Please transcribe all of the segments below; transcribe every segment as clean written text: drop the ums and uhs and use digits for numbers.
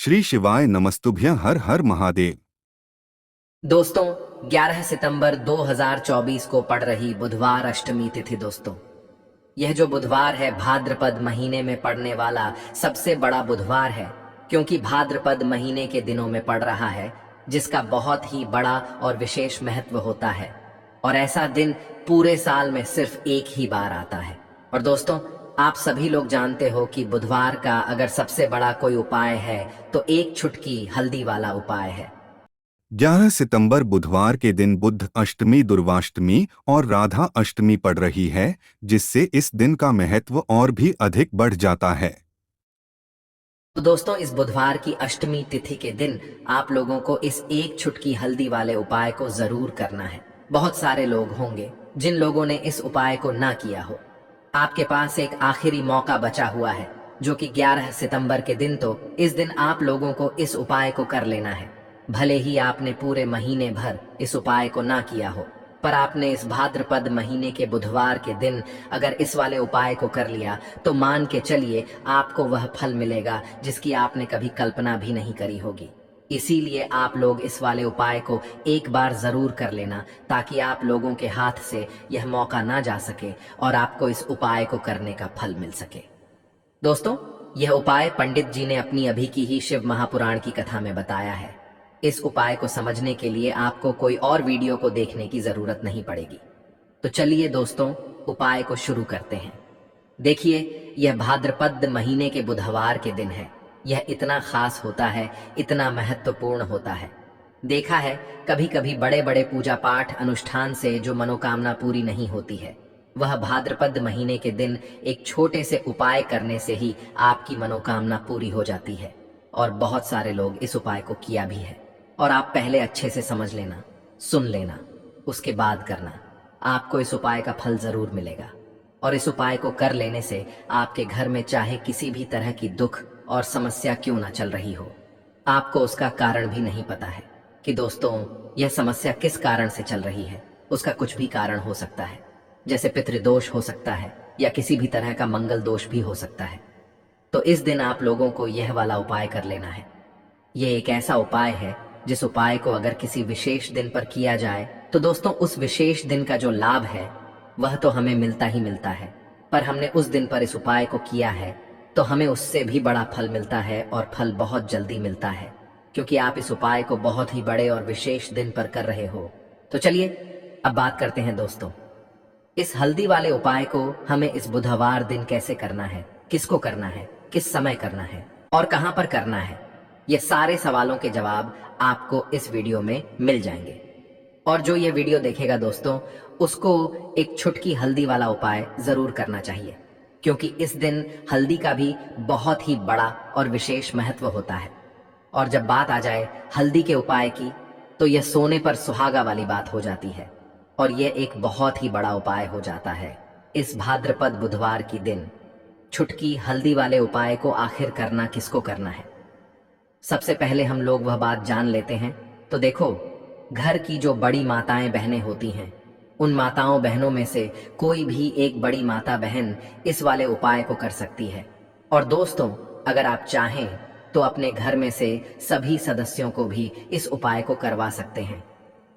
श्री शिवाय नमस्तुभ्यं हर हर महादेव। दोस्तों, 11 सितंबर 2024 को पड़ रही बुधवार अष्टमी तिथि। दोस्तों, यह जो बुधवार है भाद्रपद महीने में पड़ने वाला सबसे बड़ा बुधवार है, क्योंकि भाद्रपद महीने के दिनों में पड़ रहा है, जिसका बहुत ही बड़ा और विशेष महत्व होता है। और ऐसा दिन पूरे साल में सिर्फ एक ही बार आता है। और दोस्तों, आप सभी लोग जानते हो कि बुधवार का अगर सबसे बड़ा कोई उपाय है तो एक छुटकी हल्दी वाला उपाय है। 11 सितंबर बुधवार के दिन बुद्ध अष्टमी, दुर्वाष्टमी और राधा अष्टमी पड़ रही है, जिससे इस दिन का महत्व और भी अधिक बढ़ जाता है। तो दोस्तों, इस बुधवार की अष्टमी तिथि के दिन आप लोगों को इस एक छुटकी हल्दी वाले उपाय को जरूर करना है। बहुत सारे लोग होंगे जिन लोगों ने इस उपाय को ना किया हो। आपके पास एक आखिरी मौका बचा हुआ है, जो कि 11 सितंबर के दिन। तो इस दिन आप लोगों को इस उपाय को कर लेना है। भले ही आपने पूरे महीने भर इस उपाय को ना किया हो, पर आपने इस भाद्रपद महीने के बुधवार के दिन अगर इस वाले उपाय को कर लिया तो मान के चलिए आपको वह फल मिलेगा जिसकी आपने कभी कल्पना भी नहीं करी होगी। इसीलिए आप लोग इस वाले उपाय को एक बार जरूर कर लेना, ताकि आप लोगों के हाथ से यह मौका ना जा सके और आपको इस उपाय को करने का फल मिल सके। दोस्तों, यह उपाय पंडित जी ने अपनी अभी की ही शिव महापुराण की कथा में बताया है। इस उपाय को समझने के लिए आपको कोई और वीडियो को देखने की जरूरत नहीं पड़ेगी। तो चलिए दोस्तों, उपाय को शुरू करते हैं। देखिए, यह भाद्रपद महीने के बुधवार के दिन है। यह इतना खास होता है, इतना महत्वपूर्ण होता है। देखा है, कभी कभी बड़े बड़े पूजा पाठ अनुष्ठान से जो मनोकामना पूरी नहीं होती है, वह भाद्रपद महीने के दिन एक छोटे से उपाय करने से ही आपकी मनोकामना पूरी हो जाती है। और बहुत सारे लोग इस उपाय को किया भी है। और आप पहले अच्छे से समझ लेना, सुन लेना, उसके बाद करना। आपको इस उपाय का फल जरूर मिलेगा। और इस उपाय को कर लेने से आपके घर में चाहे किसी भी तरह की दुख और समस्या क्यों ना चल रही हो, आपको उसका कारण भी नहीं पता है कि दोस्तों यह समस्या किस कारण से चल रही है। उसका कुछ भी कारण हो सकता है, जैसे पितृदोष हो सकता है या किसी भी तरह का मंगल दोष भी हो सकता है। तो इस दिन आप लोगों को यह वाला उपाय कर लेना है। यह एक ऐसा उपाय है जिस उपाय को अगर किसी विशेष दिन पर किया जाए तो दोस्तों उस विशेष दिन का जो लाभ है वह तो हमें मिलता ही मिलता है, पर हमने उस दिन पर इस उपाय को किया है तो हमें उससे भी बड़ा फल मिलता है, और फल बहुत जल्दी मिलता है, क्योंकि आप इस उपाय को बहुत ही बड़े और विशेष दिन पर कर रहे हो। तो चलिए अब बात करते हैं दोस्तों, इस हल्दी वाले उपाय को हमें इस बुधवार दिन कैसे करना है, किसको करना है, किस समय करना है और कहां पर करना है। ये सारे सवालों के जवाब आपको इस वीडियो में मिल जाएंगे। और जो ये वीडियो देखेगा दोस्तों, उसको एक छुटकी हल्दी वाला उपाय जरूर करना चाहिए, क्योंकि इस दिन हल्दी का भी बहुत ही बड़ा और विशेष महत्व होता है। और जब बात आ जाए हल्दी के उपाय की, तो यह सोने पर सुहागा वाली बात हो जाती है, और यह एक बहुत ही बड़ा उपाय हो जाता है। इस भाद्रपद बुधवार की दिन छुटकी हल्दी वाले उपाय को आखिर करना किसको करना है, सबसे पहले हम लोग वह बात जान लेते हैं। तो देखो, घर की जो बड़ी माताएं बहनें होती हैं, उन माताओं बहनों में से कोई भी एक बड़ी माता बहन इस वाले उपाय को कर सकती है। और दोस्तों, अगर आप चाहें तो अपने घर में से सभी सदस्यों को भी इस उपाय को करवा सकते हैं।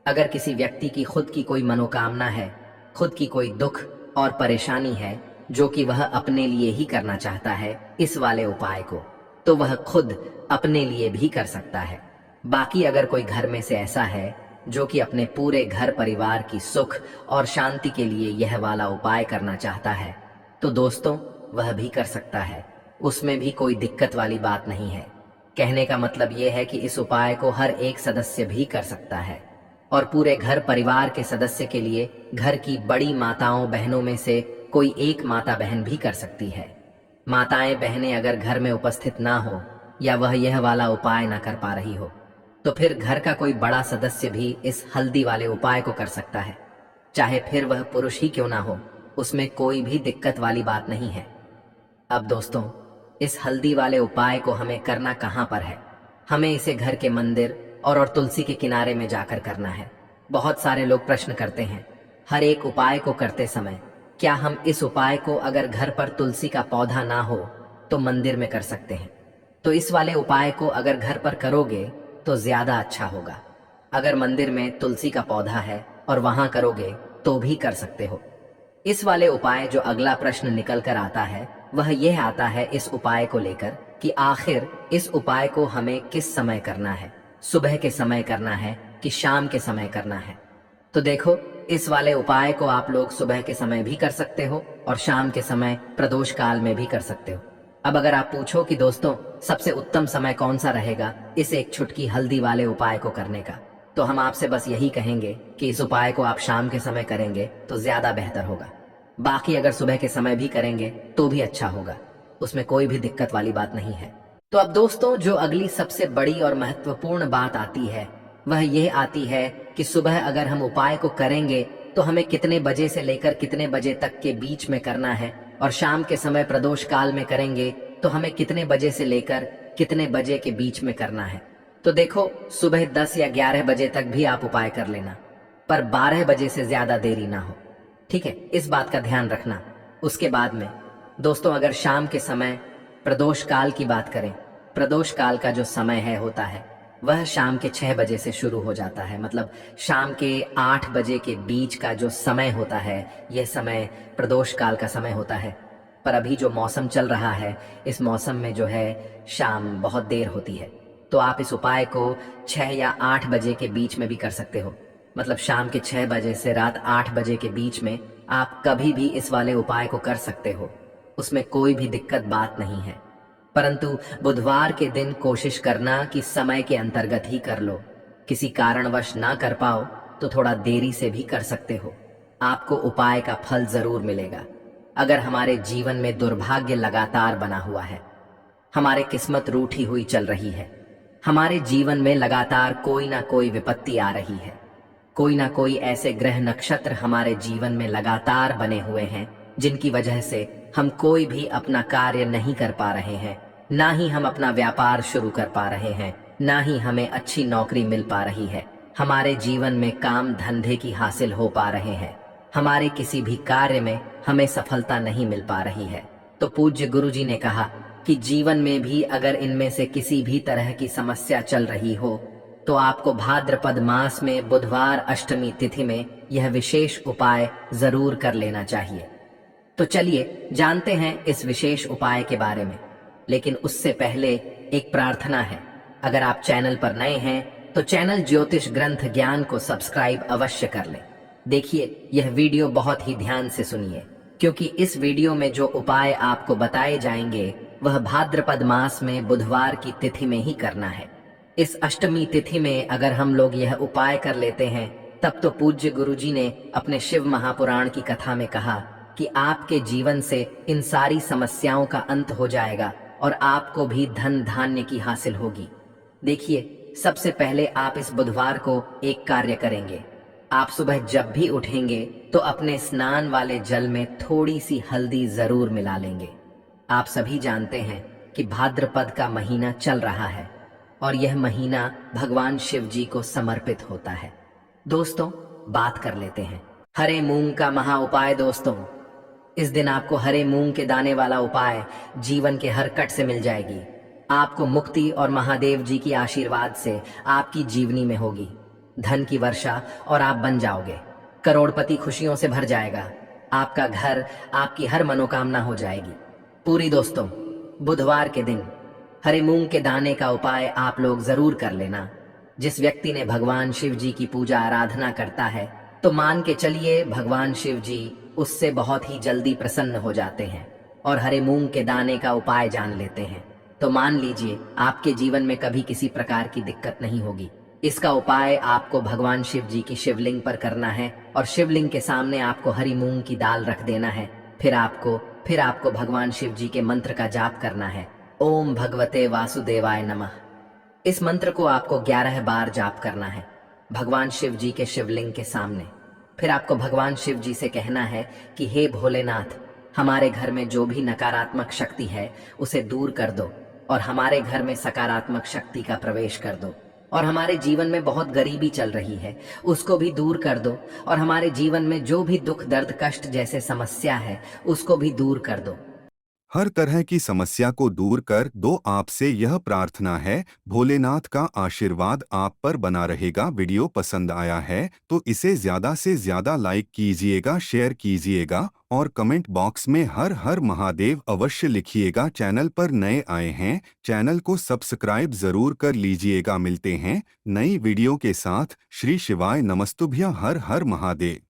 अगर किसी व्यक्ति की खुद की कोई मनोकामना है, खुद की कोई दुख और परेशानी है जो कि वह अपने लिए ही करना चाहता है इस वाले उपाय को, तो वह खुद अपने लिए भी कर सकता है। बाकी अगर कोई घर में से ऐसा है जो कि अपने पूरे घर परिवार की सुख और शांति के लिए यह वाला उपाय करना चाहता है, तो दोस्तों वह भी कर सकता है। उसमें भी कोई दिक्कत वाली बात नहीं है। कहने का मतलब यह है कि इस उपाय को हर एक सदस्य भी कर सकता है, और पूरे घर परिवार के सदस्य के लिए घर की बड़ी माताओं बहनों में से कोई एक माता बहन भी कर सकती है। माताएं बहनें अगर घर में उपस्थित ना हो या वह यह वाला उपाय ना कर पा रही हो, तो फिर घर का कोई बड़ा सदस्य भी इस हल्दी वाले उपाय को कर सकता है, चाहे फिर वह पुरुष ही क्यों ना हो। उसमें कोई भी दिक्कत वाली बात नहीं है। अब दोस्तों, इस हल्दी वाले उपाय को हमें करना कहां पर है। हमें इसे घर के मंदिर और तुलसी के किनारे में जाकर करना है। बहुत सारे लोग प्रश्न करते हैं हर एक उपाय को करते समय, क्या हम इस उपाय को अगर घर पर तुलसी का पौधा ना हो तो मंदिर में कर सकते हैं। तो इस वाले उपाय को अगर घर पर करोगे तो ज्यादा अच्छा होगा। अगर मंदिर में तुलसी का पौधा है और वहां करोगे तो भी कर सकते हो। इस वाले उपाय जो अगला प्रश्न निकल कर आता है वह यह आता है इस उपाय को लेकर कि आखिर इस उपाय को हमें किस समय करना है, सुबह के समय करना है कि शाम के समय करना है। तो देखो, इस वाले उपाय को आप लोग सुबह के समय भी कर सकते हो और शाम के समय प्रदोष काल में भी कर सकते हो। अब अगर आप पूछो कि दोस्तों सबसे उत्तम समय कौन सा रहेगा इस एक छुटकी हल्दी वाले उपाय को करने का, तो हम आपसे बस यही कहेंगे कि इस उपाय को आप शाम के समय करेंगे तो ज्यादा बेहतर होगा। बाकी अगर सुबह के समय भी करेंगे तो भी अच्छा होगा, उसमें कोई भी दिक्कत वाली बात नहीं है। तो अब दोस्तों जो अगली सबसे बड़ी और महत्वपूर्ण बात आती है वह यह आती है कि सुबह अगर हम उपाय को करेंगे तो हमें कितने बजे से लेकर कितने बजे तक के बीच में करना है, और शाम के समय प्रदोष काल में करेंगे तो हमें कितने बजे से लेकर कितने बजे के बीच में करना है। तो देखो, सुबह 10 या 11 बजे तक भी आप उपाय कर लेना, पर 12 बजे से ज्यादा देरी ना हो, ठीक है? इस बात का ध्यान रखना। उसके बाद में दोस्तों अगर शाम के समय प्रदोष काल की बात करें, प्रदोष काल का जो समय है होता है वह शाम के 6 बजे से शुरू हो जाता है, मतलब शाम के 8 बजे के बीच का जो समय होता है यह समय प्रदोष काल का समय होता है। पर अभी जो मौसम चल रहा है इस मौसम में जो है शाम बहुत देर होती है, तो आप इस उपाय को 6 या 8 बजे के बीच में भी कर सकते हो। मतलब शाम के 6 बजे से रात 8 बजे के बीच में आप कभी भी इस वाले उपाय को कर सकते हो, उसमें कोई भी दिक्कत बात नहीं है। परंतु बुधवार के दिन कोशिश करना कि समय के अंतर्गत ही कर लो। किसी कारणवश ना कर पाओ तो थोड़ा देरी से भी कर सकते हो, आपको उपाय का फल जरूर मिलेगा। अगर हमारे जीवन में दुर्भाग्य लगातार बना हुआ है, हमारे किस्मत रूठी हुई चल रही है, हमारे जीवन में लगातार कोई ना कोई विपत्ति आ रही है, कोई ना कोई ऐसे ग्रह नक्षत्र हमारे जीवन में लगातार बने हुए हैं जिनकी वजह से हम कोई भी अपना कार्य नहीं कर पा रहे हैं, ना ही हम अपना व्यापार शुरू कर पा रहे हैं, ना ही हमें अच्छी नौकरी मिल पा रही है, हमारे जीवन में काम धंधे की हासिल हो पा रहे हैं, हमारे किसी भी कार्य में हमें सफलता नहीं मिल पा रही है। तो पूज्य गुरुजी ने कहा कि जीवन में भी अगर इनमें से किसी भी तरह की समस्या चल रही हो तो आपको भाद्रपद मास में बुधवार अष्टमी तिथि में यह विशेष उपाय जरूर कर लेना चाहिए। तो चलिए जानते हैं इस विशेष उपाय के बारे में, लेकिन उससे पहले एक प्रार्थना है। अगर आप चैनल पर नए हैं तो चैनल ज्योतिष ग्रंथ ज्ञान को सब्सक्राइब अवश्य कर लें। देखिए यह वीडियो बहुत ही ध्यान से सुनिए, क्योंकि इस वीडियो में जो उपाय आपको बताए जाएंगे वह भाद्रपद मास में बुधवार की तिथि में ही करना है। इस अष्टमी तिथि में अगर हम लोग यह उपाय कर लेते हैं तब तो पूज्य गुरुजी ने अपने शिव महापुराण की कथा में कहा कि आपके जीवन से इन सारी समस्याओं का अंत हो जाएगा और आपको भी धन धान्य की हासिल होगी। देखिए, सबसे पहले आप इस बुधवार को एक कार्य करेंगे। आप सुबह जब भी उठेंगे तो अपने स्नान वाले जल में थोड़ी सी हल्दी जरूर मिला लेंगे। आप सभी जानते हैं कि भाद्रपद का महीना चल रहा है और यह महीना भगवान शिव जी को समर्पित होता है। दोस्तों बात कर लेते हैं हरे मूंग का महा उपाय। दोस्तों इस दिन आपको हरे मूंग के दाने वाला उपाय जीवन के हर कट से मिल जाएगी। आपको मुक्ति और महादेव जी की आशीर्वाद से आपकी जीवनी में होगी धन की वर्षा और आप बन जाओगे करोड़पति। खुशियों से भर जाएगा आपका घर, आपकी हर मनोकामना हो जाएगी पूरी। दोस्तों बुधवार के दिन हरे मूंग के दाने का उपाय आप लोग जरूर कर लेना। जिस व्यक्ति ने भगवान शिव जी की पूजा आराधना करता है तो मान के चलिए भगवान शिव जी उससे बहुत ही जल्दी प्रसन्न हो जाते हैं और हरे मूंग के दाने का उपाय जान लेते हैं। तो मान लीजिए आपके जीवन में कभी किसी प्रकार की दिक्कत नहीं होगी। इसका उपाय आपको भगवान शिव जी की शिवलिंग पर करना है और शिवलिंग के सामने आपको हरी मूंग की दाल रख देना है। फिर आपको भगवान शिव जी के मंत्र का जाप करना है, ओम भगवते वासुदेवाय नमः। इस मंत्र को आपको 11 बार जाप करना है भगवान शिव जी के शिवलिंग के सामने। फिर आपको भगवान शिव जी से कहना है कि हे भोलेनाथ, हमारे घर में जो भी नकारात्मक शक्ति है उसे दूर कर दो और हमारे घर में सकारात्मक शक्ति का प्रवेश कर दो, और हमारे जीवन में बहुत गरीबी चल रही है उसको भी दूर कर दो, और हमारे जीवन में जो भी दुख दर्द कष्ट जैसे समस्या है उसको भी दूर कर दो। हर तरह की समस्या को दूर कर दो। आपसे यह प्रार्थना है, भोलेनाथ का आशीर्वाद आप पर बना रहेगा। वीडियो पसंद आया है तो इसे ज़्यादा से ज़्यादा लाइक कीजिएगा, शेयर कीजिएगा और कमेंट बॉक्स में हर हर महादेव अवश्य लिखिएगा। चैनल पर नए आए हैं, चैनल को सब्सक्राइब जरूर कर लीजिएगा। मिलते हैं नई वीडियो के साथ। श्री शिवाय नमस्तुभ्य। हर हर महादेव।